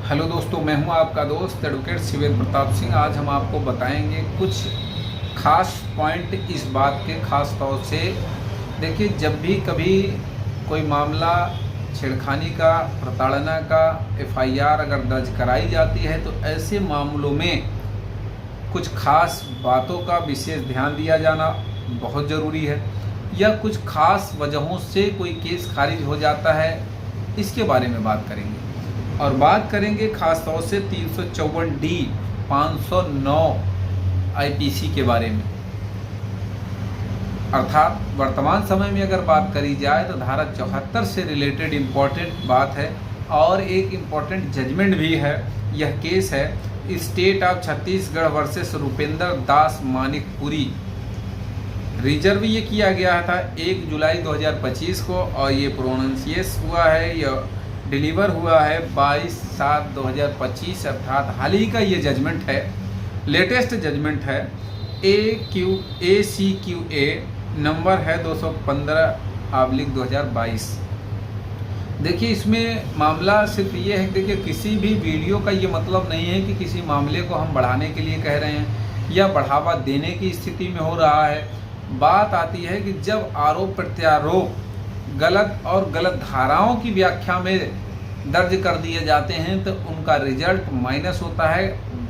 Hello दोस्तों, मैं हूं आपका दोस्त एडवोकेट शिवेंद्र प्रताप सिंह। आज हम आपको बताएंगे कुछ खास पॉइंट इस बात के, खास तौर से देखिए, जब भी कभी कोई मामला छेड़खानी का, प्रताड़ना का एफआईआर अगर दर्ज कराई जाती है तो ऐसे मामलों में कुछ खास बातों का विशेष ध्यान दिया जाना बहुत ज़रूरी है, या कुछ खास वजहों से कोई केस खारिज हो जाता है, इसके बारे में बात करेंगे। और बात करेंगे खास तौर से 354D 509 आईपीसी के बारे में। अर्थात वर्तमान समय में अगर बात करी जाए तो धारा 74 से रिलेटेड इम्पॉर्टेंट बात है, और एक इम्पॉर्टेंट जजमेंट भी है। यह केस है state of Chhattisgarh versus Rupendra Das Manikpuri. Reserve ये किया गया था 1 जुलाई 2025 को, और ये प्रोनाउंसिएस हुआ है, यह डिलीवर हुआ है 22/7/2025, अर्थात हाल ही का ये जजमेंट है, लेटेस्ट जजमेंट है। ACQA नंबर है 215/2022। देखिए, इसमें मामला सिर्फ ये है, देखिए किसी भी वीडियो का ये मतलब नहीं है कि किसी मामले को हम बढ़ाने के लिए कह रहे हैं या बढ़ावा देने की स्थिति में हो रहा है। बात आती है कि जब आरोप प्रत्यारोप गलत और गलत धाराओं की व्याख्या में दर्ज कर दिए जाते हैं तो उनका रिजल्ट माइनस होता है।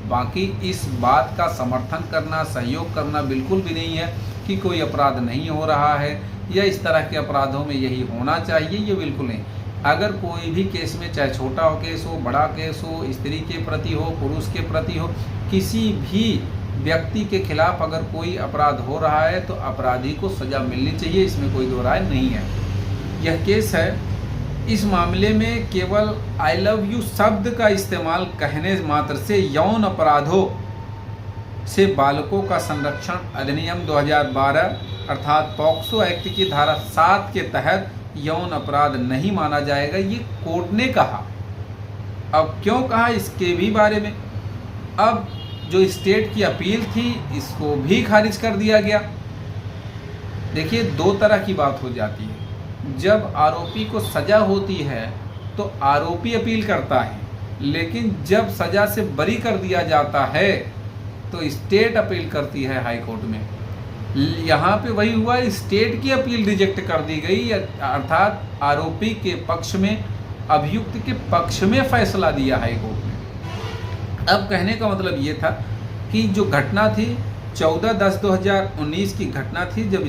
बाकी इस बात का समर्थन करना, सहयोग करना बिल्कुल भी नहीं है कि कोई अपराध नहीं हो रहा है या इस तरह के अपराधों में यही होना चाहिए, ये बिल्कुल नहीं। अगर कोई भी केस में, चाहे छोटा हो केस हो, बड़ा केस हो, स्त्री के प्रति हो, पुरुष के प्रति हो, किसी भी व्यक्ति के खिलाफ अगर कोई अपराध हो रहा है तो अपराधी को सज़ा मिलनी चाहिए, इसमें कोई दो राय नहीं है। यह केस है, इस मामले में केवल आई लव यू शब्द का इस्तेमाल कहने मात्र से यौन अपराधों से बालकों का संरक्षण अधिनियम 2012 अर्थात पॉक्सो एक्ट की धारा 7 के तहत यौन अपराध नहीं माना जाएगा, ये कोर्ट ने कहा। अब क्यों कहा, इसके भी बारे में अब जो स्टेट की अपील थी इसको भी खारिज कर दिया गया। देखिए, दो तरह की बात हो जाती है। जब आरोपी को सज़ा होती है तो आरोपी अपील करता है, लेकिन जब सज़ा से बरी कर दिया जाता है तो स्टेट अपील करती है हाई कोर्ट में। यहाँ पे वही हुआ, स्टेट की अपील रिजेक्ट कर दी गई, अर्थात आरोपी के पक्ष में, अभियुक्त के पक्ष में फैसला दिया हाई कोर्ट ने। अब कहने का मतलब ये था कि जो घटना थी 14/10/2019 की घटना थी, जब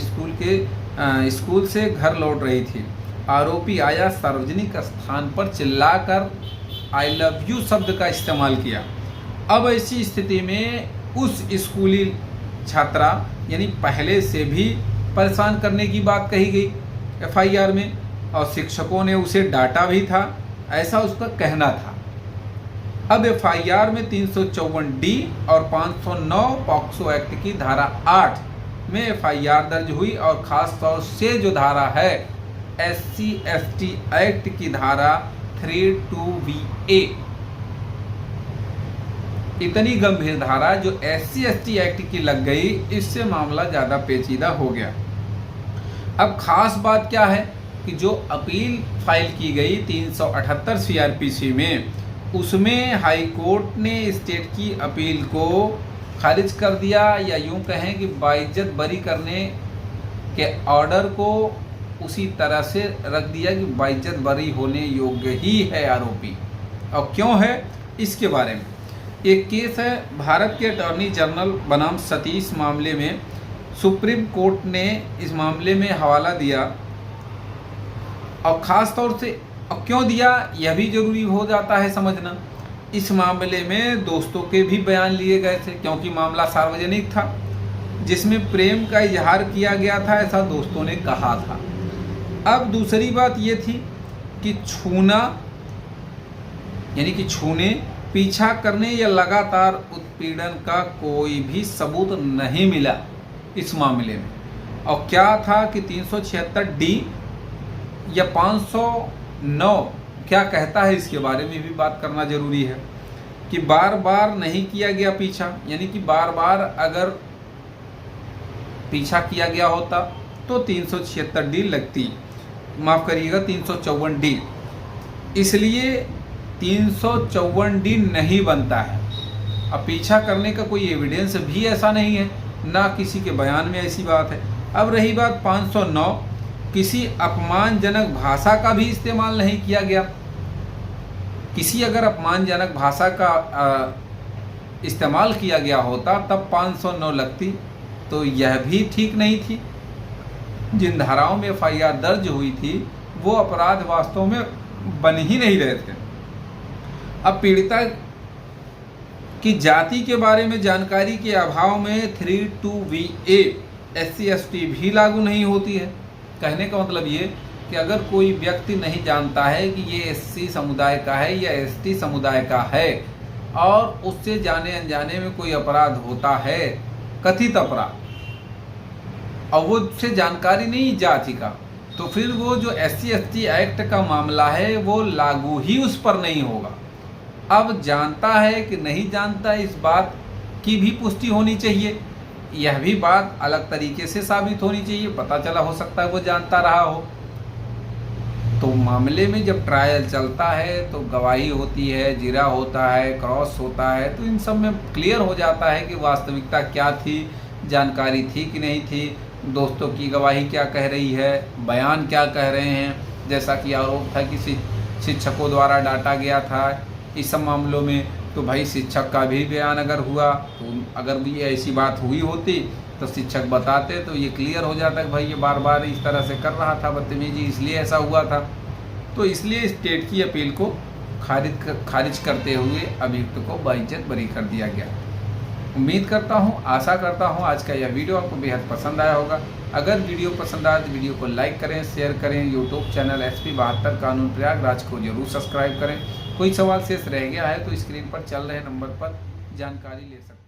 स्कूल से घर लौट रही थी, आरोपी आया, सार्वजनिक स्थान पर चिल्लाकर आई लव यू शब्द का इस्तेमाल किया। अब ऐसी स्थिति में उस स्कूली छात्रा, यानी पहले से भी परेशान करने की बात कही गई एफआईआर में, और शिक्षकों ने उसे डांटा भी था, ऐसा उसका कहना था। अब एफआईआर में 354D और 509 पॉक्सो एक्ट की धारा 8 में एफआईआर दर्ज हुई, और ख़ास तौर से जो धारा है SC/ST एक्ट की धारा 32VA, इतनी गंभीर धारा जो SC/ST एक्ट की लग गई, इससे मामला ज़्यादा पेचीदा हो गया। अब खास बात क्या है कि जो अपील फाइल की गई 378 CRPC में, उसमें हाई कोर्ट ने स्टेट की अपील को खारिज कर दिया, या यूं कहें कि बाइज्जत बरी करने के ऑर्डर को उसी तरह से रख दिया कि बाइज्जत बरी होने योग्य ही है आरोपी। और क्यों है, इसके बारे में एक केस है भारत के अटॉर्नी जनरल बनाम सतीश मामले में। सुप्रीम कोर्ट ने इस मामले में हवाला दिया, और ख़ास तौर से अब क्यों दिया यह भी जरूरी हो जाता है समझना। इस मामले में दोस्तों के भी बयान लिए गए थे, क्योंकि मामला सार्वजनिक था, जिसमें प्रेम का इजहार किया गया था, ऐसा दोस्तों ने कहा था। अब दूसरी बात ये थी कि छूना, यानी कि छूने, पीछा करने या लगातार उत्पीड़न का कोई भी सबूत नहीं मिला इस मामले में। और क्या था कि 376D या 509 क्या कहता है, इसके बारे में भी बात करना जरूरी है कि बार बार नहीं किया गया पीछा, यानी कि बार बार अगर पीछा किया गया होता तो 376D लगती, माफ़ करिएगा 354D। इसलिए 354D नहीं बनता है। अब पीछा करने का कोई एविडेंस भी ऐसा नहीं है, ना किसी के बयान में ऐसी बात है। अब रही बात 509, किसी अपमानजनक भाषा का भी इस्तेमाल नहीं किया गया। किसी अगर अपमानजनक भाषा का इस्तेमाल किया गया होता तब 509 लगती, तो यह भी ठीक नहीं थी। जिन धाराओं में FIR दर्ज हुई थी वो अपराध वास्तव में बन ही नहीं रहे थे। अब पीड़िता की जाति के बारे में जानकारी के अभाव में 32VA SC/ST भी लागू नहीं होती है। कहने का मतलब ये कि अगर कोई व्यक्ति नहीं जानता है कि ये SC समुदाय का है या ST समुदाय का है और उससे जाने अनजाने में कोई अपराध होता है, कथित अपराध, और वो उससे जानकारी नहीं जाति का, तो फिर वो जो SC/ST एक्ट का मामला है वो लागू ही उस पर नहीं होगा। अब जानता है कि नहीं जानता, इस बात की भी पुष्टि होनी चाहिए। यह भी बात अलग तरीके से साबित होनी चाहिए। पता चला हो सकता है वो जानता रहा हो। तो मामले में जब ट्रायल चलता है तो गवाही होती है, जिरा होता है, क्रॉस होता है, तो इन सब में क्लियर हो जाता है कि वास्तविकता क्या थी, जानकारी थी कि नहीं थी, दोस्तों की गवाही क्या कह रही है, बयान क्या कह रहे हैं। जैसा कि आरोप था कि शिक्षकों द्वारा डांटा गया था इस सब मामलों में, तो भाई शिक्षक का भी बयान अगर हुआ, तो अगर भी ऐसी बात हुई होती तो शिक्षक बताते तो ये क्लियर हो जाता कि भाई ये बार बार इस तरह से कर रहा था बदतमीजी, इसलिए ऐसा हुआ था। तो इसलिए स्टेट की अपील को खारिज करते हुए अभियुक्त को बाइज्जत बरी कर दिया गया। उम्मीद करता हूँ, आशा करता हूँ आज का यह वीडियो आपको बेहद पसंद आया होगा। अगर वीडियो पसंद आए तो वीडियो को लाइक करें, शेयर करें। यूट्यूब चैनल SP 72 कानून प्रयागराज को जरूर सब्सक्राइब करें। कोई सवाल शेष रह गया है तो स्क्रीन पर चल रहे नंबर पर जानकारी ले सकते हैं।